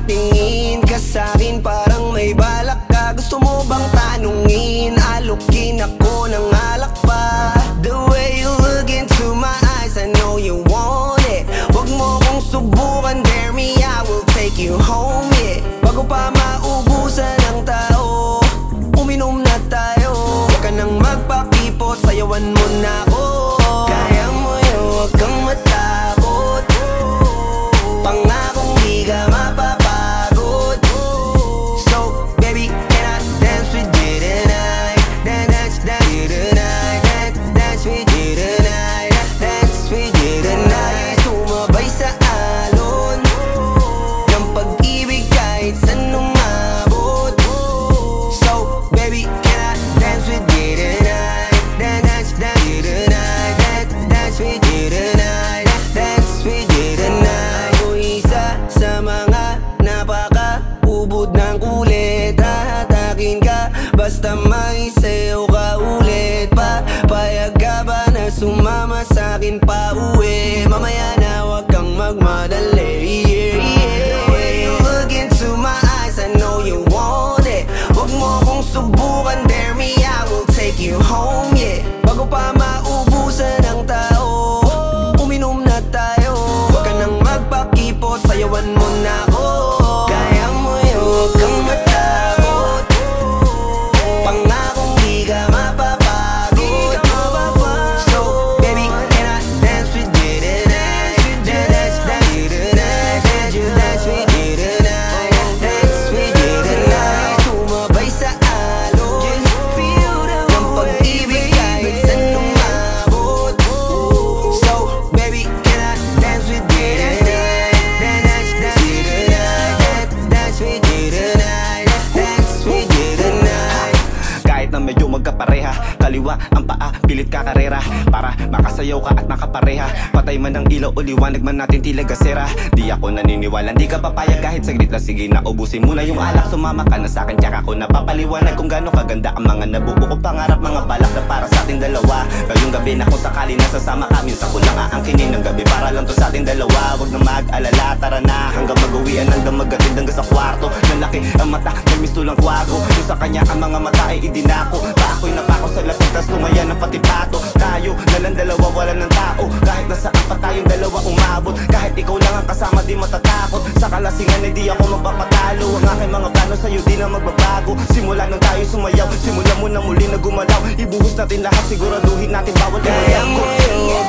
nakatingin ka sa'kin parang may balak ka. Gusto mo bang tanungin? Alukin ako ng alak pa. The way you look into my eyes, I know you want it. Wag mo kong subukan, dare me, I will take you home, yeah. Bago pa maubusan ng tao, uminom na tayo. Huwag ka nang magpakipot, sayawan mo na ako. Kaya mo yun, huwag kang matakot. Pangakong di ka mapapagod. So, baby, can I dance with you tonight? Dance with you tonight. Dance with you tonight. Dance with you tonight. Sumabay sa alon ng pag-ibig kahit saan umabot. So, baby, can I dance with you tonight? Dance with you tonight. Dance with you tonight. Dance with you tonight. Ako isa sa mga napaka-ubod ng kulit. Hahatakin ka basta may sayo ka ulit pa. Payag ka ba na sumama sa'kin pa uwi? Mamaya na wag kang magmadali, yeah, yeah. The way you look into my eyes, I know you want it. Wag mo kong subukan, dare me, I will take you home, yeah. Bago pa maubusan ng tao, uminom na tayo. Wag ka nang magpakipot, sayawan mo na ako. Kaya mo yun, wag kang matakot. Pangakong di ka mapapagod. So, baby, can I dance with you tonight? Dance with you tonight. Dance with you tonight. Dance with you tonight. Sumabay sa alon ng pag-ibig kahit saan umabot. So, baby, can I dance with you tonight? Dance with you tonight. Dance with you tonight. Dance with you tonight. Kahit na medyo magkapareha, kaliwa ang paa, pilit ka karera para makasayaw ka at makapareha. Patay man ang ilaw o liwanag man natin tila gasera. Di ako naniniwala, di ka papayag kahit saglit na. Sige na, ubusin mo na yung alak. Sumama ka na sa'kin, tsaka ako napapaliwanag kung gaano kaganda ang mga nabuo kong pangarap. Mga balak na para sa ating dalawa. Ngayong gabi na kung sakali nasasama ka, minsan ko lang aangkinin ng gabi para lang to sa ating dalawa. Wag na mag-alala, tara na hanggang mag-uwian, hanggang magatid hanggang sa kwarto. Lalaki ang mata, nagmisto lang kwago. Yung sa kanya ang mga mata ay idinako. Ako'y napako sa lapit, tas tumaya ng pati pato. Tayo nalang dalawa, wala ng tao. Kahit nasaan pa tayong dalawa umabot. Kahit ikaw lang ang kasama, di matatakot. Sa kalasingan ay di ako magpapatalo. Ang aking mga plano sa'yo di na magbabago. Simula nang tayo sumayaw, simula mo na muli na gumalaw. Ibuhos natin lahat, siguraduhin natin bawal Kaya mo yun,